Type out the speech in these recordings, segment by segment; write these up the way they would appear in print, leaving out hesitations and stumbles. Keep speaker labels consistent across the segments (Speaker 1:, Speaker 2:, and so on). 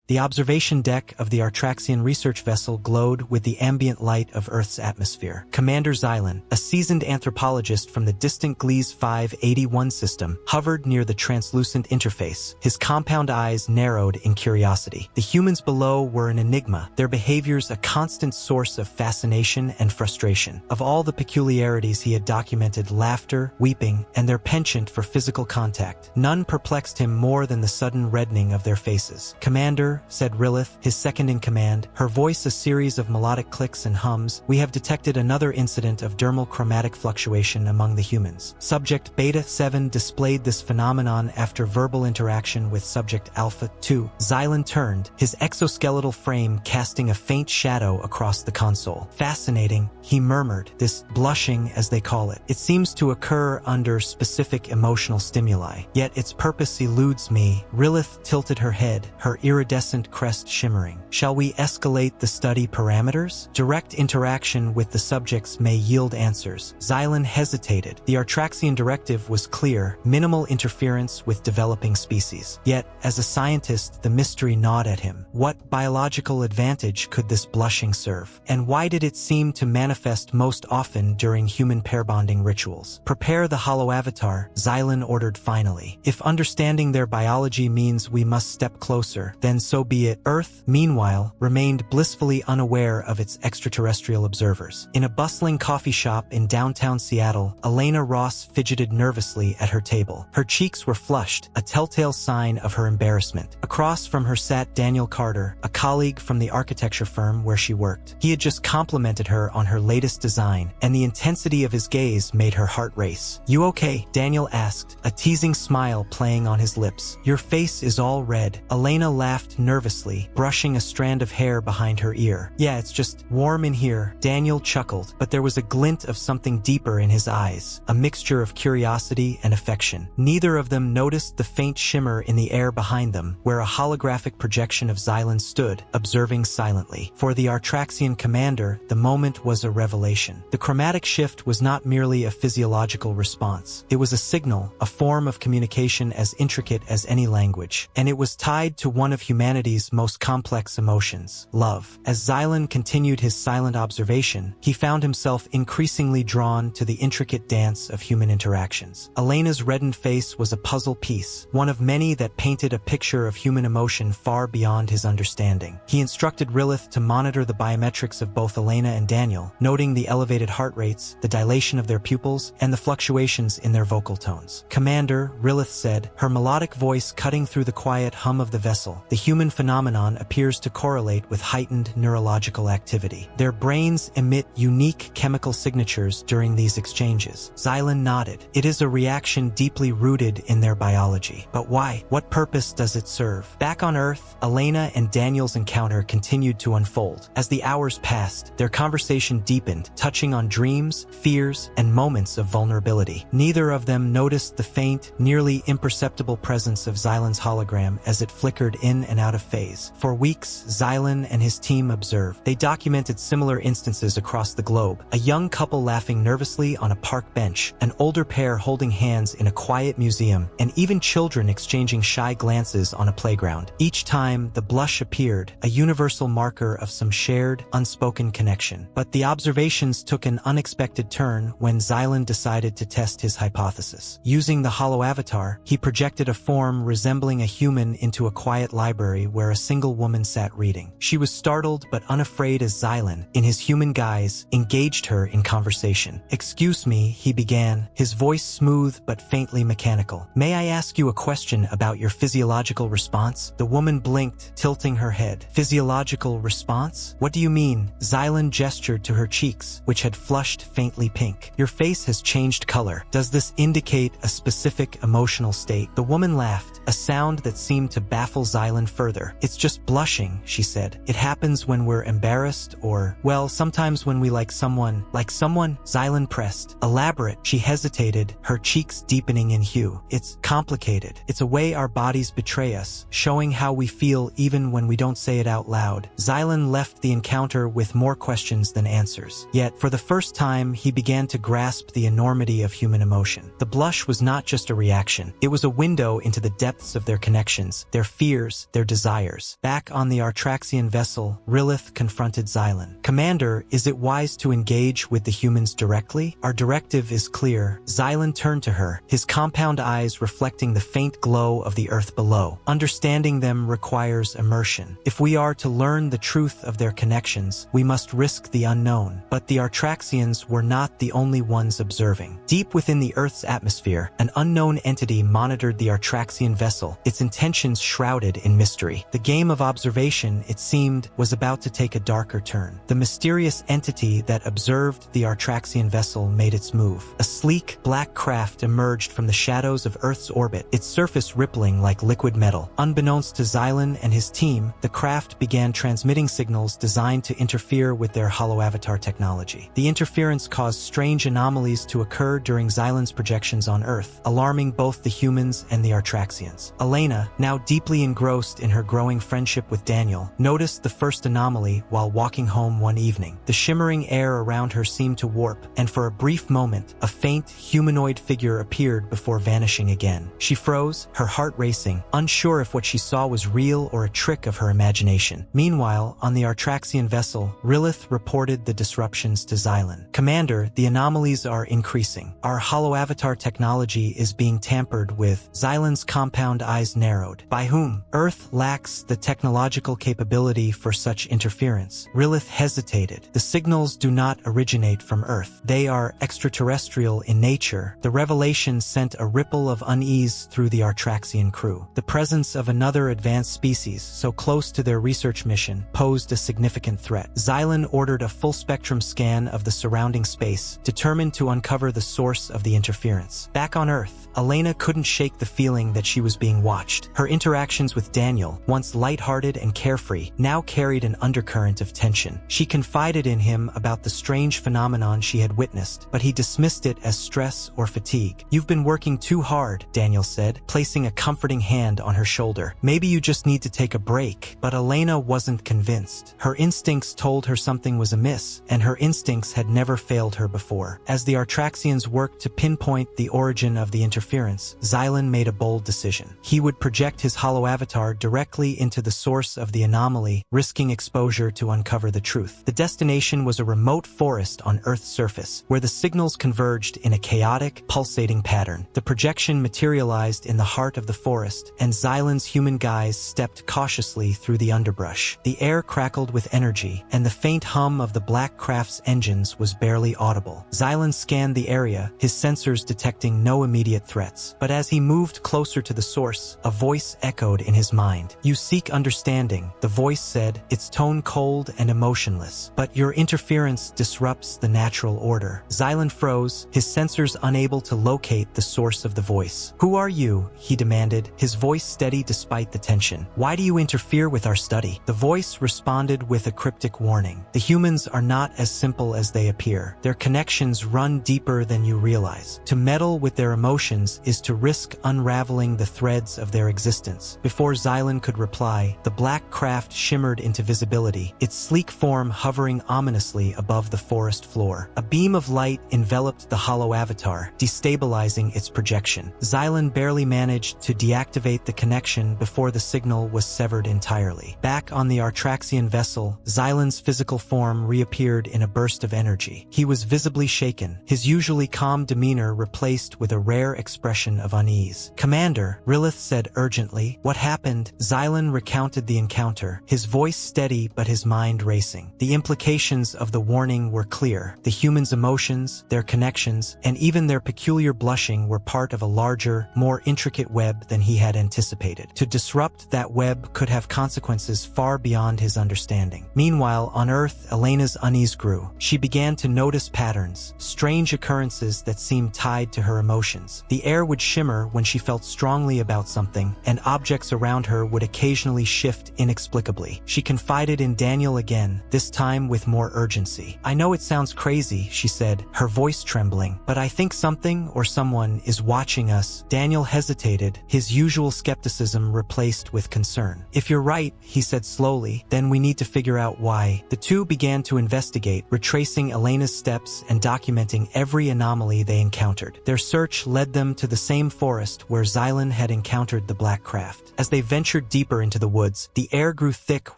Speaker 1: The observation deck of the Artraxian research vessel glowed with the ambient light of Earth's atmosphere. Commander Xylan, a seasoned anthropologist from the distant Gliese 581 system, hovered near the translucent interface, his compound eyes narrowed in curiosity. The humans below were an enigma, their behaviors a constant source of fascination and frustration. Of all the peculiarities he had documented, laughter, weeping, and their penchant for physical contact, none perplexed him more than the sudden reddening of their faces. "Commander," said Rilith, his second-in-command, her voice a series of melodic clicks and hums, "we have detected another incident of dermal chromatic fluctuation among the humans. Subject Beta 7 displayed this phenomenon after verbal interaction with Subject Alpha 2. Xylan turned, his exoskeletal frame casting a faint shadow across the console. "Fascinating," he murmured, "this blushing, as they call it. It seems to occur under specific emotional stimuli, yet its purpose eludes me." Rilith tilted her head, her iridescent crest shimmering. "Shall we escalate the study parameters? Direct interaction with the subjects may yield answers." Xylan hesitated. The Artraxian directive was clear: minimal interference with developing species. Yet, as a scientist, the mystery gnawed at him. What biological advantage could this blushing serve? And why did it seem to manifest most often during human pair bonding rituals? "Prepare the holoavatar," Xylan ordered finally. "If understanding their biology means we must step closer, then so be it." Earth, meanwhile, remained blissfully unaware of its extraterrestrial observers. In a bustling coffee shop in downtown Seattle, Elena Ross fidgeted nervously at her table. Her cheeks were flushed, a telltale sign of her embarrassment. Across from her sat Daniel Carter, a colleague from the architecture firm where she worked. He had just complimented her on her latest design, and the intensity of his gaze made her heart race. "You okay?" Daniel asked, a teasing smile playing on his lips. "Your face is all red." Elena laughed nervously, brushing a strand of hair behind her ear. "Yeah, it's just warm in here." Daniel chuckled, but there was a glint of something deeper in his eyes, a mixture of curiosity and affection. Neither of them noticed the faint shimmer in the air behind them, where a holographic projection of Xylan stood, observing silently. For the Artraxian commander, the moment was a revelation. The chromatic shift was not merely a physiological response. It was a signal, a form of communication as intricate as any language, and it was tied to one of humanity's most complex emotions: love. As Xylan continued his silent observation, he found himself increasingly drawn to the intricate dance of human interactions. Elena's reddened face was a puzzle piece, one of many that painted a picture of human emotion far beyond his understanding. He instructed Rilith to monitor the biometrics of both Elena and Daniel, noting the elevated heart rates, the dilation of their pupils, and the fluctuations in their vocal tones. "Commander," Rilith said, her melodic voice cutting through the quiet hum of the vessel, "the human phenomenon appears to correlate with heightened neurological activity. Their brains emit unique chemical signatures during these exchanges." Xylan nodded. "It is a reaction deeply rooted in their biology. But why? What purpose does it serve?" Back on Earth, Elena and Daniel's encounter continued to unfold. As the hours passed, their conversation deepened, touching on dreams, fears, and moments of vulnerability. Neither of them noticed the faint, nearly imperceptible presence of Xylan's hologram as it flickered in and out of phase. For weeks, Xylan and his team observed. They documented similar instances across the globe: a young couple laughing nervously on a park bench, an older pair holding hands in a quiet museum, and even children exchanging shy glances on a playground. Each time, the blush appeared, a universal marker of some shared, unspoken connection. But the observations took an unexpected turn when Xylan decided to test his hypothesis. Using the holoavatar, he projected a form resembling a human into a quiet library where a single woman sat reading. She was startled but unafraid as Xylan, in his human guise, engaged her in conversation. "Excuse me," he began, his voice smooth but faintly mechanical. "May I ask you a question about your physiological response?" The woman blinked, tilting her head. "Physiological response? What do you mean?" Xylan gestured to her cheeks, which had flushed faintly pink. "Your face has changed color. Does this indicate a specific emotional state?" The woman laughed, a sound that seemed to baffle Xylan further. "It's just blushing," she said. "It happens when we're embarrassed or, well, sometimes when we like someone." "Like someone?" Xylan pressed. "Elaborate." She hesitated, her cheeks deepening in hue. "It's complicated. It's a way our bodies betray us, showing how we feel even when we don't say it out loud." Xylan left the encounter with more questions than answers. Yet, for the first time, he began to grasp the enormity of human emotion. The blush was not just a reaction. It was a window into the depths of their connections, their fears, their desires. Back on the Artraxian vessel, Rilith confronted Xylan. "Commander, is it wise to engage with the humans directly? Our directive is clear." Xylan turned to her, his compound eyes reflecting the faint glow of the earth below. "Understanding them requires immersion. If we are to learn the truth of their connections, we must risk the unknown." But the Artraxians were not the only ones observing. Deep within the Earth's atmosphere, an unknown entity monitored the Artraxian vessel, its intentions shrouded in mystery. The game of observation, it seemed, was about to take a darker turn. The mysterious entity that observed the Artraxian vessel made its move. A sleek, black craft emerged from the shadows of Earth's orbit, its surface rippling like liquid metal. Unbeknownst to Xylan and his team, the craft began transmitting signals designed to interfere with their holoavatar technology. The interference caused strange anomalies to occur during Xylan's projections on Earth, alarming both the humans and the Artraxians. Elena, now deeply engrossed in her growing friendship with Daniel, noticed the first anomaly while walking home one evening. The shimmering air around her seemed to warp, and for a brief moment, a faint, humanoid figure appeared before vanishing again. She froze, her heart racing, unsure if what she saw was real or a trick of her imagination. Meanwhile, on the Artraxian vessel, Rilith reported the disruptions to Xylan. "Commander, the anomalies are increasing. Our holoavatar technology is being tampered with." Xylan's compound eyes narrowed. "By whom?" "Earth lacks the technological capability for such interference." Rilith hesitated. "The signals do not originate from Earth. They are extraterrestrial in nature." The revelation sent a ripple of unease through the Artraxian crew. The presence of another advanced species, so close to their research mission, posed a significant threat. Xylan ordered a full-spectrum scan of the surrounding space, determined to uncover the source of the interference. Back on Earth, Elena couldn't shake the feeling that she was being watched. Her interactions with Daniel, once lighthearted and carefree, now carried an undercurrent of tension. She confided in him about the strange phenomenon she had witnessed, but he dismissed it as stress or fatigue. "You've been working too hard," Daniel said, placing a comforting hand on her shoulder. "Maybe you just need to take a break." But Elena wasn't convinced. Her instincts told her something was amiss, and her instincts had never failed her before. As the Artraxians worked to pinpoint the origin of the interference, Xylan made a bold decision. He would project his holoavatar directly into the source of the anomaly, risking exposure to uncover the truth. The destination was a remote forest on Earth's surface, where the signals converged in a chaotic, pulsating pattern. The projection materialized in the heart of the forest, and Xylan's human guise stepped cautiously through the underbrush. The air crackled with energy, and the faint hum of the black craft's engines was barely audible. Xylan scanned the area, his sensors detecting no immediate threats. But as he moved closer to the source, a voice echoed in his mind. "You seek understanding," the voice said, its tone cold and emotionless. "But your interference disrupts the natural order." Xylan froze, his sensors unable to locate the source of the voice. "Who are you?" he demanded, his voice steady despite the tension. "Why do you interfere with our study?" The voice responded with a cryptic warning. "The humans are not as simple as they appear. Their connections run deeper than you realize. To meddle with their emotions is to risk unraveling the threads of their existence." Before Xylan could reply, the black craft shimmered into visibility, its sleek form hovering ominously above the forest floor. A beam of light enveloped the holoavatar, destabilizing its projection. Xylan barely managed to deactivate the connection before the signal was severed entirely. Back on the Artraxian vessel, Xylan's physical form reappeared in a burst of energy. He was visibly shaken, his usually calm demeanor replaced with a rare expression of unease. "Commander," Rilith said urgently, "what happened?" Xylan recounted the encounter, his voice steady but his mind racing. The implications of the warning were clear. The humans' emotions, their connections, and even their peculiar blushing were part of a larger, more intricate web than he had anticipated. To disrupt that web could have consequences far beyond his understanding. Meanwhile, on Earth, Elena's unease grew. She began to notice patterns, strange occurrences that seemed tied to her emotions. The air would shimmer when she felt strongly about something, and objects around her would occasionally shift inexplicably. She confided in Daniel again, this time with more urgency. "I know it sounds crazy," she said, her voice trembling, "but I think something or someone is watching us." Daniel hesitated, his usual skepticism replaced with concern. "If you're right," he said slowly, "then we need to figure out why." The two began to investigate, retracing Elena's steps and documenting every anomaly they encountered. Their search led them to the same forest where Xylan had encountered the black craft. As they ventured ventured deeper into the woods. The air grew thick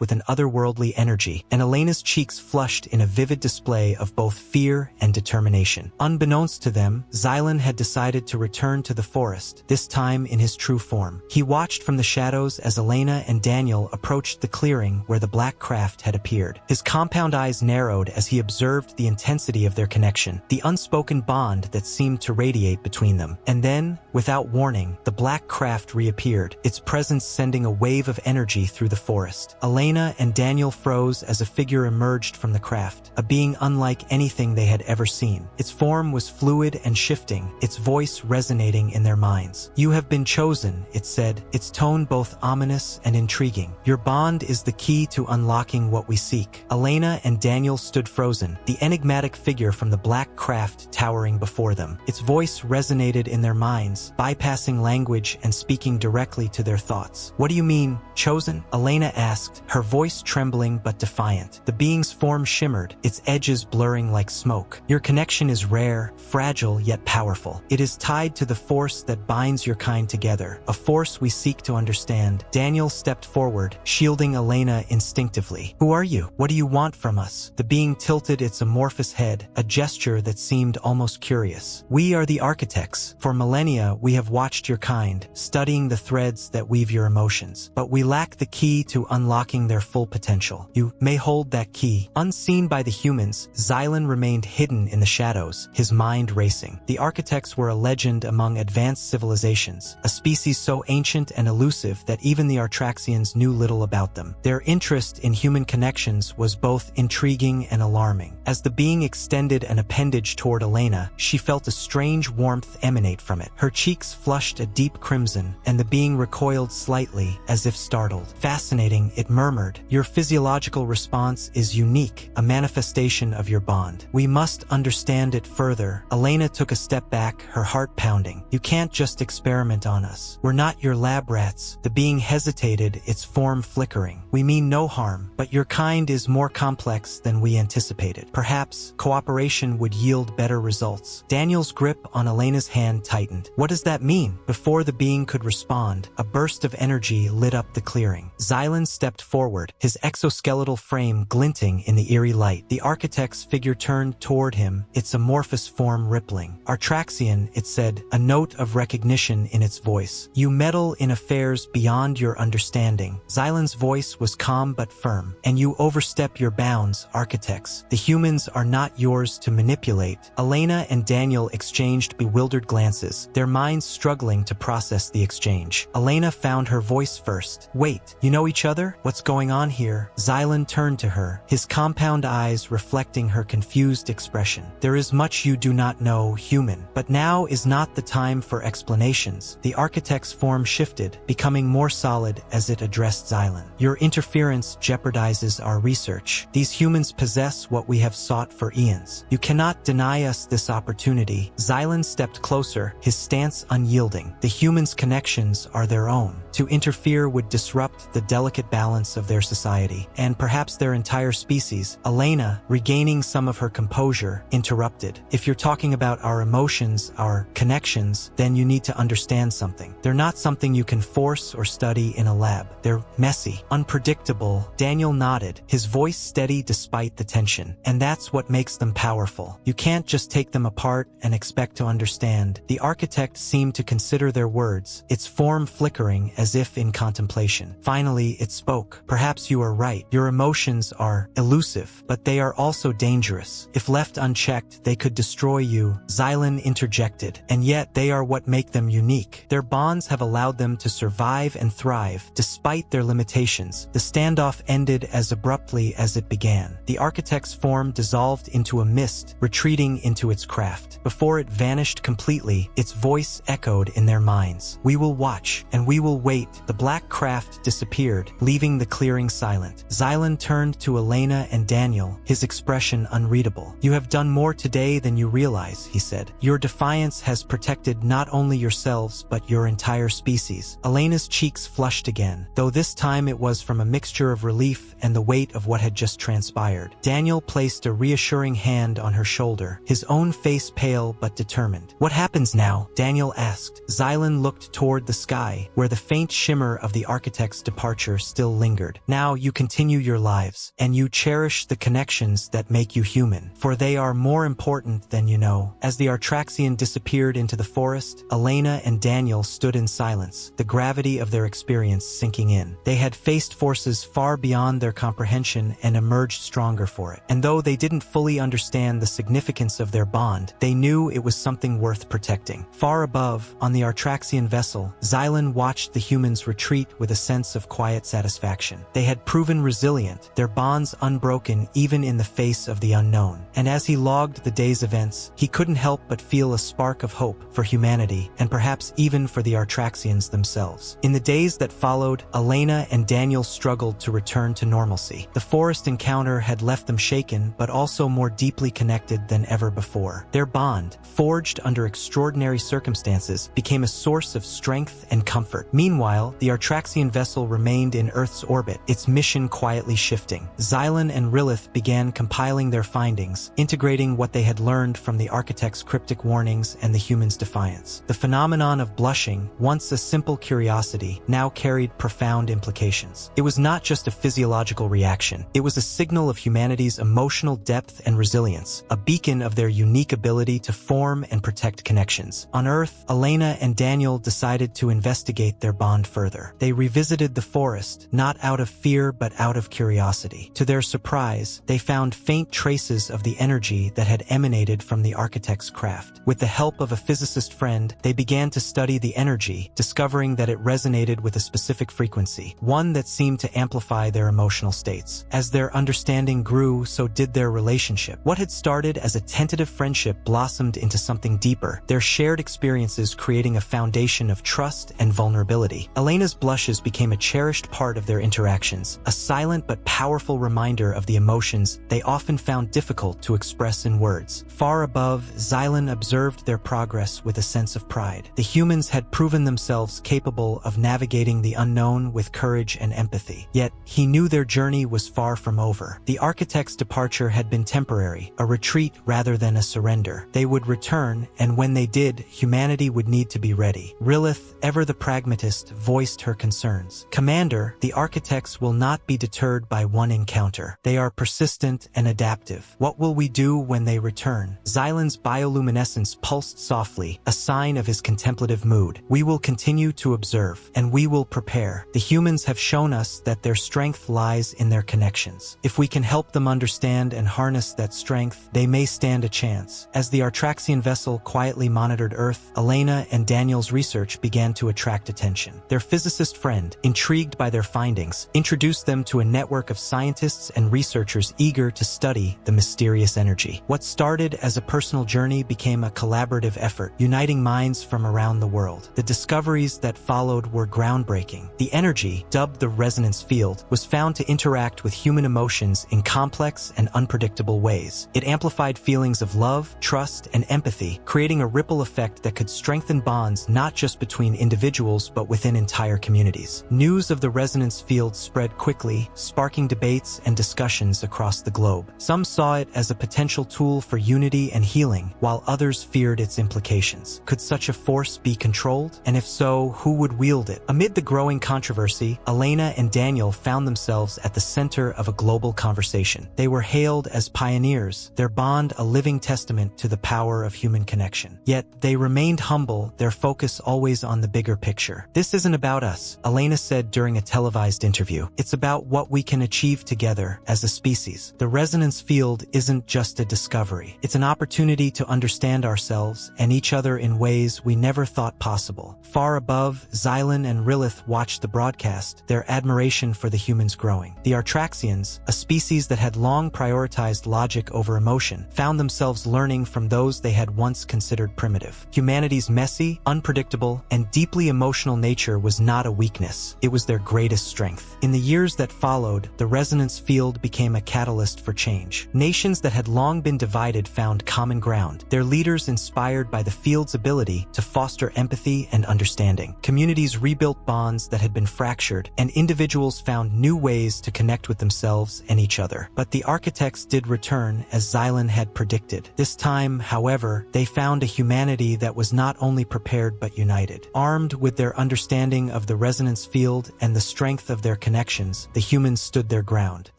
Speaker 1: with an otherworldly energy, and Elena's cheeks flushed in a vivid display of both fear and determination. Unbeknownst to them, Xylan had decided to return to the forest, this time in his true form. He watched from the shadows as Elena and Daniel approached the clearing where the black craft had appeared. His compound eyes narrowed as he observed the intensity of their connection, the unspoken bond that seemed to radiate between them. And then, without warning, the black craft reappeared, its presence sending a wave of energy through the forest. Elena and Daniel froze as a figure emerged from the craft, a being unlike anything they had ever seen. Its form was fluid and shifting, its voice resonating in their minds. "You have been chosen," it said, its tone both ominous and intriguing. "Your bond is the key to unlocking what we seek." Elena and Daniel stood frozen, the enigmatic figure from the black craft towering before them. Its voice resonated in their minds, bypassing language and speaking directly to their thoughts. "What do you mean, chosen?" Elena asked, her voice trembling but defiant. The being's form shimmered, its edges blurring like smoke. "Your connection is rare, fragile yet powerful. It is tied to the force that binds your kind together, a force we seek to understand." Daniel stepped forward, shielding Elena instinctively. "Who are you? What do you want from us?" The being tilted its amorphous head, a gesture that seemed almost curious. "We are the architects. For millennia, we have watched your kind, studying the threads that weave your emotions. But we lack the key to unlocking their full potential. You may hold that key." Unseen by the humans, Xylan remained hidden in the shadows, his mind racing. The architects were a legend among advanced civilizations, a species so ancient and elusive that even the Artraxians knew little about them. Their interest in human connections was both intriguing and alarming. As the being extended an appendage toward Elena, she felt a strange warmth emanate from it. Her cheeks flushed a deep crimson, and the being recoiled slightly, as if startled. "Fascinating," it murmured. "Your physiological response is unique, a manifestation of your bond. We must understand it further." Elena took a step back, her heart pounding. "You can't just experiment on us. We're not your lab rats." The being hesitated, its form flickering. "We mean no harm, but your kind is more complex than we anticipated. Perhaps cooperation would yield better results." Daniel's grip on Elena's hand tightened. "What does that mean?" Before the being could respond, a burst of energy lit up the clearing. Xylan stepped forward, his exoskeletal frame glinting in the eerie light. The architect's figure turned toward him, its amorphous form rippling. "Artraxian," it said, a note of recognition in its voice. "You meddle in affairs beyond your understanding." Xylan's voice was calm but firm. "And you overstep your bounds, architects. The humans are not yours to manipulate." Elena and Daniel exchanged bewildered glances, their minds struggling to process the exchange. Elena found her voice first. "Wait, you know each other? What's going on here?" Xylan turned to her, his compound eyes reflecting her confused expression. "There is much you do not know, human. But now is not the time for explanations." The architect's form shifted, becoming more solid as it addressed Xylan. "Your interference jeopardizes our research. These humans possess what we have sought for eons. You cannot deny us this opportunity." Xylan stepped closer, his stance unyielding. "The humans' connections are their own. To interfere would disrupt the delicate balance of their society, and perhaps their entire species." Elena, regaining some of her composure, interrupted. "If you're talking about our emotions, our connections, then you need to understand something. They're not something you can force or study in a lab. They're messy, unpredictable." Daniel nodded, his voice steady despite the tension. "And that's what makes them powerful. You can't just take them apart and expect to understand." The architect seemed to consider their words, its form flickering as if in contemplation. Finally, it spoke. "Perhaps you are right. Your emotions are elusive, but they are also dangerous. If left unchecked, they could destroy you." Xylan interjected. "And yet, they are what make them unique. Their bonds have allowed them to survive and thrive, despite their limitations." The standoff ended as abruptly as it began. The architect's form dissolved into a mist, retreating into its craft. Before it vanished completely, its voice echoed in their minds. "We will watch, and we will wait." The black craft disappeared, leaving the clearing silent. Xylan turned to Elena and Daniel, his expression unreadable. "You have done more today than you realize," he said. "Your defiance has protected not only yourselves but your entire species." Elena's cheeks flushed again, though this time it was from a mixture of relief and the weight of what had just transpired. Daniel placed a reassuring hand on her shoulder, his own face pale but determined. "What happens now?" Daniel asked. Xylan looked toward the sky, where the faint shimmer of the architect's departure still lingered. Now you continue your lives, and you cherish the connections that make you human, for they are more important than you know. As the Artraxian disappeared into the forest, Elena and Daniel stood in silence, the gravity of their experience sinking in. They had faced forces far beyond their comprehension and emerged stronger for it. And though they didn't fully understand the significance of their bond, they knew it was something worth protecting. Far above, on the Artraxian vessel, Xylan watched the humans retreat with a sense of quiet satisfaction. They had proven resilient, their bonds unbroken even in the face of the unknown. And as he logged the day's events, he couldn't help but feel a spark of hope for humanity and perhaps even for the Artraxians themselves. In the days that followed, Elena and Daniel struggled to return to normalcy. The forest encounter had left them shaken but also more deeply connected than ever before. Their bond, forged under extraordinary circumstances, became a source of strength and comfort. Meanwhile, the Artraxian vessel remained in Earth's orbit, its mission quietly shifting. Xylan and Rilith began compiling their findings, integrating what they had learned from the architect's cryptic warnings and the human's defiance. The phenomenon of blushing, once a simple curiosity, now carried profound implications. It was not just a physiological reaction. It was a signal of humanity's emotional depth and resilience, a beacon of their unique ability to form and protect connections. On Earth, Elena and Daniel decided to investigate their bond further. They revisited the forest, not out of fear but out of curiosity. To their surprise, they found faint traces of the energy that had emanated from the architect's craft. With the help of a physicist friend, they began to study the energy, discovering that it resonated with a specific frequency, one that seemed to amplify their emotional states. As their understanding grew, so did their relationship. What had started as a tentative friendship blossomed into something deeper, their shared experiences creating a foundation of trust and vulnerability. Elena's blushes became a cherished part of their interactions, a silent but powerful reminder of the emotions they often found difficult to express in words. Far above, Xylan observed their progress with a sense of pride. The humans had proven themselves capable of navigating the unknown with courage and empathy. Yet, he knew their journey was far from over. The architect's departure had been temporary, a retreat rather than a surrender. They would return, and when they did, humanity would need to be ready. Rilith, ever the pragmatist, voiced her concerns. "Commander, the architects will not be deterred by one encounter. They are persistent and adaptive. What will we do when they return?" Xylan's bioluminescence pulsed softly, a sign of his contemplative mood. "We will continue to observe, and we will prepare. The humans have shown us that their strength lies in their connections. If we can help them understand and harness that strength, they may stand a chance." As the Artraxian vessel quietly monitored Earth, Elena and Daniel's research began to attract attention. Their physicist friend, intrigued by their findings, introduced them to a network of scientists and researchers eager to study the mysterious energy. What started as a personal journey became a collaborative effort, uniting minds from around the world. The discoveries that followed were groundbreaking. The energy, dubbed the resonance field, was found to interact with human emotions in complex and unpredictable ways. It amplified feelings of love, trust, and empathy, creating a ripple effect that could strengthen bonds not just between individuals but within entire communities. News of the resonance field spread quickly, sparking debates and discussions across the globe. Some saw it as a potential tool for unity and healing, while others feared its implications. Could such a force be controlled? And if so, who would wield it? Amid the growing controversy, Elena and Daniel found themselves at the center of a global conversation. They were hailed as pioneers, their bond a living testament to the power of human connection. Yet, they remained humble, their focus always on the bigger picture. "This isn't about us," Elena said during a televised interview. "It's about what we can achieve together as a species. The resonance field isn't just a discovery. It's an opportunity to understand ourselves and each other in ways we never thought possible." Far above, Xylan and Rilith watched the broadcast, their admiration for the humans growing. The Artraxians, a species that had long prioritized logic over emotion, found themselves learning from those they had once considered primitive. Humanity's messy, unpredictable, and deeply emotional nature was not a weakness. It was their greatest strength. In the years that followed, the resonance field became a catalyst for change. Nations that had long been divided found common ground, their leaders inspired by the field's ability to foster empathy and understanding. Communities rebuilt bonds that had been fractured, and individuals found new ways to connect with themselves and each other. But the architects did return, as Xylan had predicted. This time, however, they found a humanity that was not only prepared but united. Armed with their understanding of the resonance field and the strength of their connections, the humans stood their ground.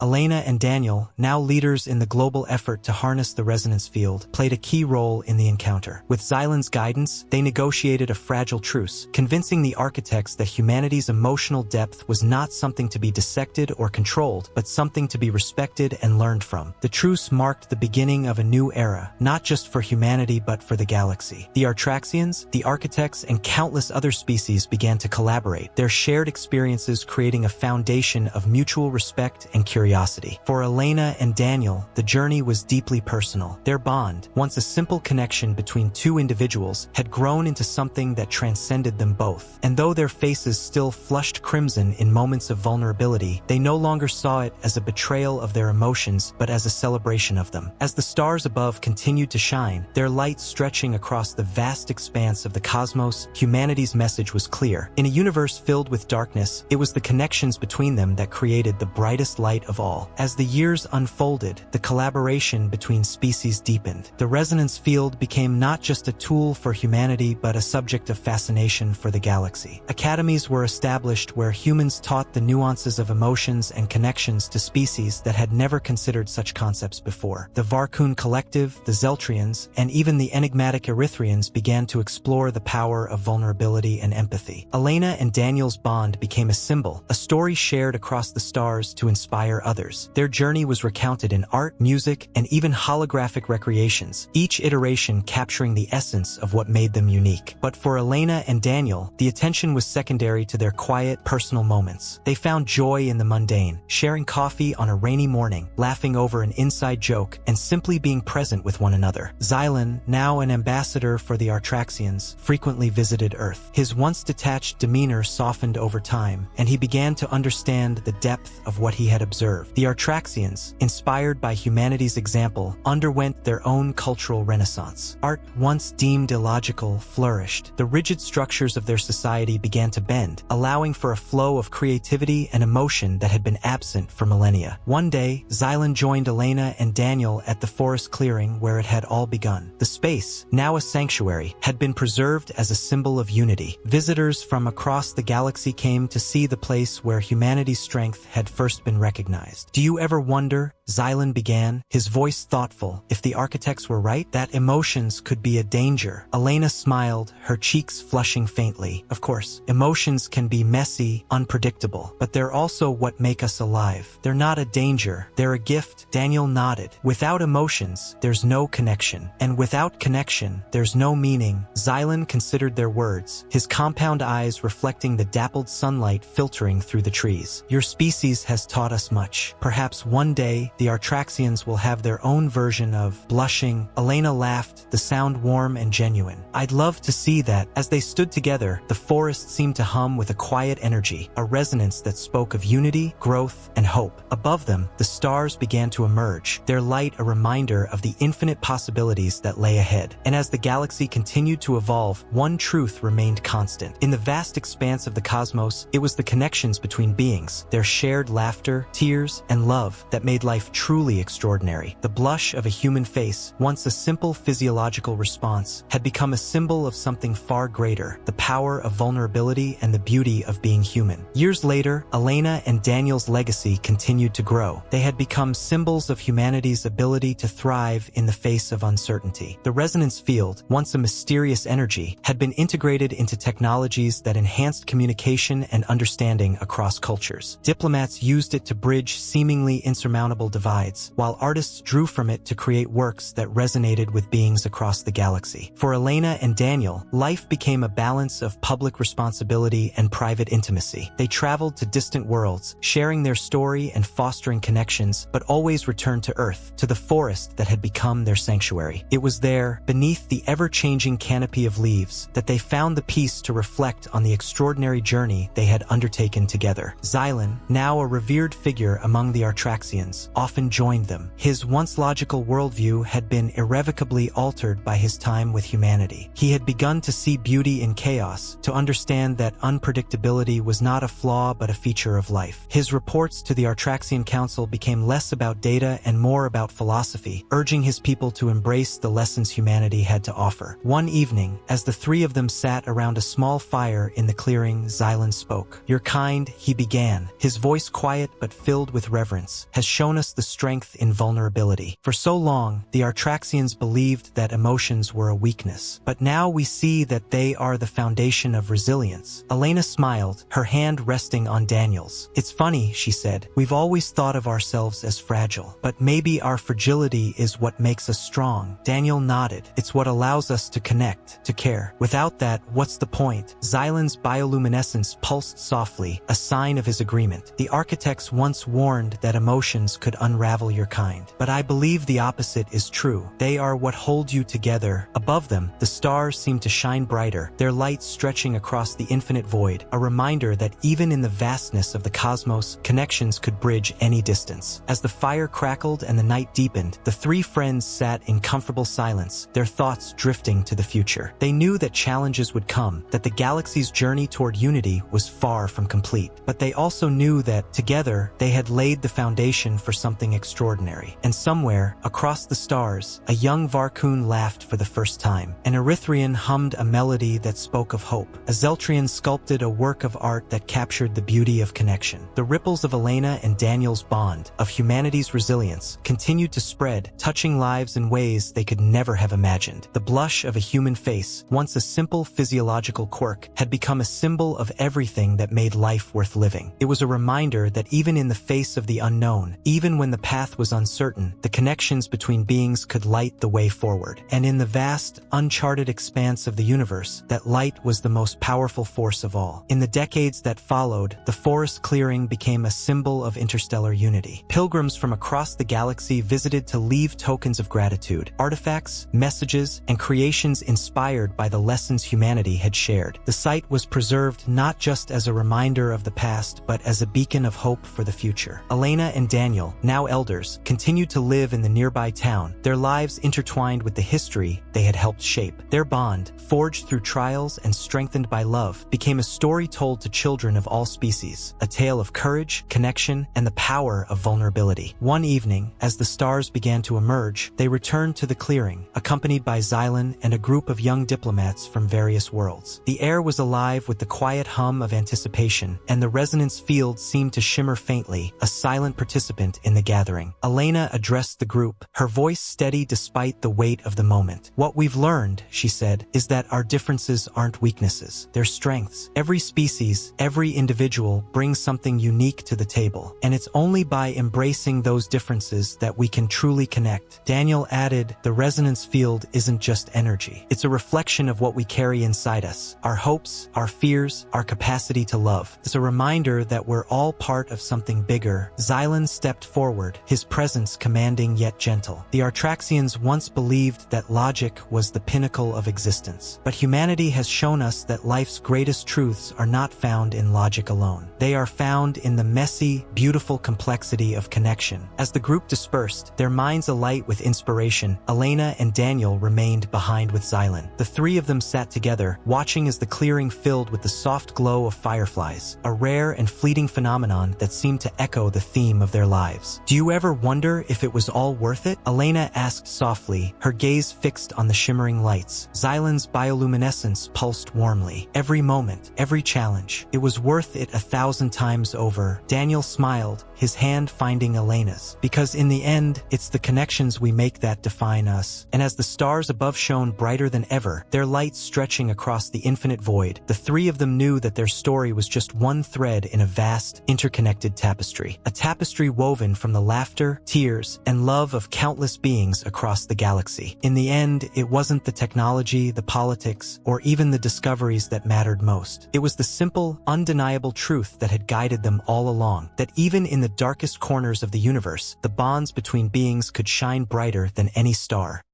Speaker 1: Elena and Daniel, now leaders in the global effort to harness the resonance field, played a key role in the encounter. With Xylan's guidance, they negotiated a fragile truce, convincing the architects that humanity's emotional depth was not something to be dissected or controlled, but something to be respected and learned from. The truce marked the beginning of a new era, not just for humanity but for the galaxy. The Artraxians, the architects, and countless other species began to collaborate, their shared experiences creating a foundation of mutual respect and curiosity. For Elena and Daniel, the journey was deeply personal. Their bond, once a simple connection between two individuals, had grown into something that transcended them both. And though their faces still flushed crimson in moments of vulnerability, they no longer saw it as a betrayal of their emotions but as a celebration of them. As the stars above continued to shine, their light stretching across the vast expanse of the cosmos, humanity's message was clear. In a universe filled with darkness, it was the connections between them that created the brightest light of all. As the years unfolded, the collaboration between species deepened. The resonance field became not just a tool for humanity but a subject of fascination for the galaxy. Academies were established where humans taught the nuances of emotions and connections to species that had never considered such concepts before. The Varkun Collective, the Zeltrians, and even the enigmatic Erythrians began to explore the power of vulnerability and empathy. Elena and Daniel's bond became a symbol, a story shared across the stars to inspire others. Their journey was recounted in art, music, and even holographic recreations, each iteration capturing the essence of what made them unique. But for Elena and Daniel, the attention was secondary to their quiet, personal moments. They found joy in the mundane, sharing coffee on a rainy morning, laughing over an inside joke, and simply being present with one another. Xylan, now an ambassador for the Artraxians, frequently visited Earth. His once detached demeanor softened over time, and he began to understand the depth of what he had observed. The Artraxians, inspired by humanity's example, underwent their own cultural renaissance. Art, once deemed illogical, flourished. The rigid structures of their society began to bend, allowing for a flow of creativity and emotion that had been absent for millennia. One day, Xylan joined Elena and Daniel at the forest clearing where it had all begun. The space, now a sanctuary, had been preserved as a symbol of unity. Visitors from across the galaxy came to see the place where humanity's strength had first been recognized. "Do you ever wonder," Xylan began, his voice thoughtful, "if the architects were right? That emotions could be a danger?" Elena smiled, her cheeks flushing faintly. "Of course, emotions can be messy, unpredictable, but they're also what make us alive. They're not a danger, they're a gift." Daniel nodded. "Without emotions, there's no connection. And without connection, there's no meaning." Xylan considered their words, his compound eyes reflecting the dappled sunlight filtering through the trees. "Your species has taught us much. Perhaps one day, the Artraxians will have their own version of..." Blushing, Elena laughed, the sound warm and genuine. "I'd love to see that." As they stood together, the forest seemed to hum with a quiet energy, a resonance that spoke of unity, growth, and hope. Above them, the stars began to emerge, their light a reminder of the infinite possibilities that lay ahead. And as the galaxy continued to evolve, one truth remained constant. In the vast expanse of the cosmos, it was the connections between beings, their shared laughter, tears, and love that made life truly extraordinary. The blush of a human face, once a simple physiological response, had become a symbol of something far greater, the power of vulnerability and the beauty of being human. Years later, Elena and Daniel's legacy continued to grow. They had become symbols of humanity's ability to thrive in the face of uncertainty. The resonance field, once a mysterious energy, had been integrated into technologies that enhanced communication and understanding across cultures. Diplomats used it to bridge seemingly insurmountable divides, while artists drew from it to create works that resonated with beings across the galaxy. For Elena and Daniel, life became a balance of public responsibility and private intimacy. They traveled to distant worlds, sharing their story and fostering connections, but always returned to Earth, to the forest that had become their sanctuary. It was there, beneath the ever-changing canopy of leaves, that they found the peace to reflect on the extraordinary journey they had undertaken together. Xylan, now a revered figure among the Artraxians, often joined them. His once logical worldview had been irrevocably altered by his time with humanity. He had begun to see beauty in chaos, to understand that unpredictability was not a flaw but a feature of life. His reports to the Artraxian Council became less about data and more about philosophy, urging his people to embrace the lessons humanity had to offer. One evening, as the three of them sat around a small fire in the clearing, Xylan spoke. "Your kind," he began, his voice quiet but filled with reverence, "has shown us the strength in vulnerability. For so long, the Artraxians believed that emotions were a weakness, but now we see that they are the foundation of resilience." Elena smiled, her hand resting on Daniel's. "It's funny," she said, "we've always thought of ourselves as fragile, but maybe our fragility is what makes us strong." Daniel nodded. "It's what allows us to connect, to care. Without that, what's the point?" Xylan's bioluminescence pulsed softly, a sign of his agreement. "The architects once warned that emotions could unravel your kind, but I believe the opposite is true. They are what hold you together." Above them, the stars seemed to shine brighter, their light stretching across the infinite void, a reminder that even in the vastness of the cosmos, connections could bridge any distance. As the fire crackled and the night deepened, the three friends sat in comfortable silence, their thoughts drifting to the future. They knew that challenges would come, that the galaxy's journey toward unity was far from complete, but they also knew that, together, they had laid the foundation for something extraordinary. And somewhere, across the stars, a young Varkun laughed for the first time. An Erythrian hummed a melody that spoke of hope. A Zeltrian sculpted a work of art that captured the beauty of connection. The ripples of Elena and Daniel's bond, of humanity's resilience, continued to spread, touching lives in ways they could never have imagined. The blush of a human face, once a simple physiological quirk, had become a symbol of everything that made life worth living. It was a reminder that even in the face of the unknown, even when the path was uncertain, the connections between beings could light the way forward. And in the vast, uncharted expanse of the universe, that light was the most powerful force of all. In the decades that followed, the forest clearing became a symbol of interstellar unity. Pilgrims from across the galaxy visited to leave tokens of gratitude, artifacts, messages, and creations inspired by the lessons humanity had shared. The site was preserved not just as a reminder of the past, but as a beacon of hope for the future. Elena and Daniel, now elders, continued to live in the nearby town, their lives intertwined with the history they had helped shape. Their bond, forged through trials and strengthened by love, became a story told to children of all species, a tale of courage, connection, and the power of vulnerability. One evening, as the stars began to emerge, they returned to the clearing, accompanied by Xylan and a group of young diplomats from various worlds. The air was alive with the quiet hum of anticipation, and the resonance field seemed to shimmer faintly, a silent participant in the gathering. Elena addressed the group, her voice steady despite the weight of the moment. "What we've learned," she said, "is that our differences aren't weaknesses, they're strengths. Every species, every individual brings something unique to the table, and it's only by embracing those differences that we can truly connect." Daniel added, "The resonance field isn't just energy. It's a reflection of what we carry inside us, our hopes, our fears, our capacity to love. It's a reminder that we're all part of something bigger." Xylan stepped forward, his presence commanding yet gentle. "The Artraxians once believed that logic was the pinnacle of existence, but humanity has shown us that life's greatest truths are not found in logic alone. They are found in the messy, beautiful complexity of connection." As the group dispersed, their minds alight with inspiration, Elena and Daniel remained behind with Xylan. The three of them sat together, watching as the clearing filled with the soft glow of fireflies, a rare and fleeting phenomenon that seemed to echo the theme of their lives. "Do you ever wonder if it was all worth it?" Elena asked softly, her gaze fixed on the shimmering lights. Xylan's bioluminescence pulsed warmly. "Every moment, every challenge, it was worth it 1,000 times over." Daniel smiled, his hand finding Elena's. "Because in the end, it's the connections we make that define us." And as the stars above shone brighter than ever, their light stretching across the infinite void, the three of them knew that their story was just one thread in a vast, interconnected tapestry. A tapestry woven from the laughter, tears, and love of countless beings across the galaxy. In the end, it wasn't the technology, the politics, or even the discoveries that mattered most. It was the simple, undeniable truth that had guided them all along, that even in the darkest corners of the universe, the bonds between beings could shine brighter than any star.